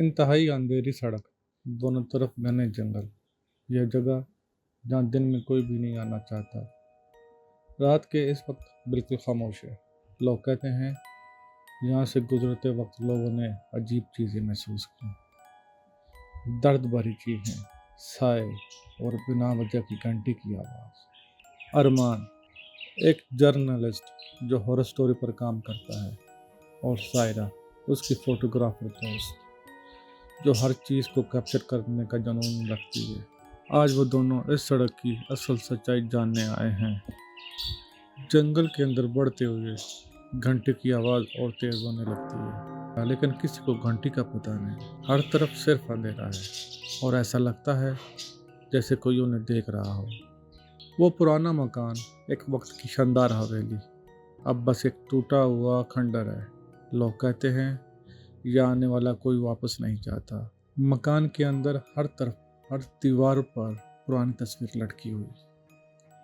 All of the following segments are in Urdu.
انتہائی اندھیری سڑک، دونوں طرف گھنے جنگل، یہ جگہ جہاں دن میں کوئی بھی نہیں آنا چاہتا۔ رات کے اس وقت بالکل خاموش ہے۔ لوگ کہتے ہیں یہاں سے گزرتے وقت لوگوں نے عجیب چیزیں محسوس کی، درد بھری چیزیں، سائے اور بنا وجہ کی گھنٹی کی آواز۔ ارمان، ایک جرنلسٹ جو ہارر سٹوری پر کام کرتا ہے، اور سائرہ، اس کی فوٹوگرافر دوست جو ہر چیز کو کیپچر کرنے کا جنون رکھتی ہے۔ آج وہ دونوں اس سڑک کی اصل سچائی جاننے آئے ہیں۔ جنگل کے اندر بڑھتے ہوئے گھنٹی کی آواز اور تیز ہونے لگتی ہے، لیکن کسی کو گھنٹی کا پتہ نہیں۔ ہر طرف صرف اندھیرا ہے اور ایسا لگتا ہے جیسے کوئی انہیں دیکھ رہا ہو۔ وہ پرانا مکان، ایک وقت کی شاندار حویلی، اب بس ایک ٹوٹا ہوا کھنڈر ہے۔ لوگ کہتے ہیں یہ آنے والا کوئی واپس نہیں جاتا۔ مکان کے اندر ہر طرف، ہر دیوار پر پرانی تصویر لٹکی ہوئی،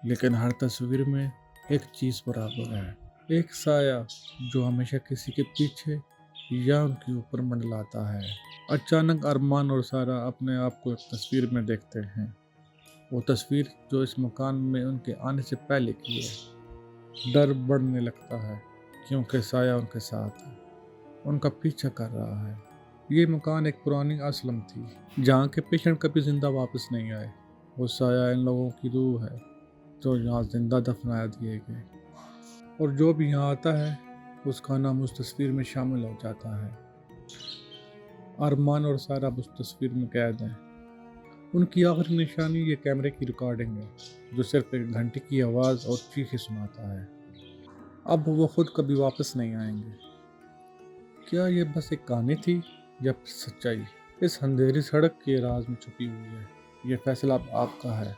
لیکن ہر تصویر میں ایک چیز برابر ہے، ایک سایہ جو ہمیشہ کسی کے پیچھے یا ان کے اوپر منڈلاتا ہے۔ اچانک ارمان اور سارہ اپنے آپ کو ایک تصویر میں دیکھتے ہیں، وہ تصویر جو اس مکان میں ان کے آنے سے پہلے کی ہے۔ ڈر بڑھنے لگتا ہے کیونکہ سایہ ان کے ساتھ ہے، ان کا پیچھا کر رہا ہے۔ یہ مکان ایک پرانی اسلم تھی جہاں کے پیشنٹ کبھی زندہ واپس نہیں آئے۔ وہ سایہ ان لوگوں کی روح ہے جو یہاں زندہ دفنا دیے گئے، اور جو بھی یہاں آتا ہے اس کا نام اس تصویر میں شامل ہو جاتا ہے۔ ارمان اور سارہ اس تصویر میں قید ہیں۔ ان کی آخری نشانی یہ کیمرے کی ریکارڈنگ ہے جو صرف ایک گھنٹی کی آواز اور چیخیں سناتا ہے۔ اب وہ خود کبھی واپس نہیں آئیں گے۔ کیا یہ بس ایک کہانی تھی یا پھر سچائی اس اندھیری سڑک کے راز میں چھپی ہوئی ہے؟ یہ فیصلہ اب آپ کا ہے۔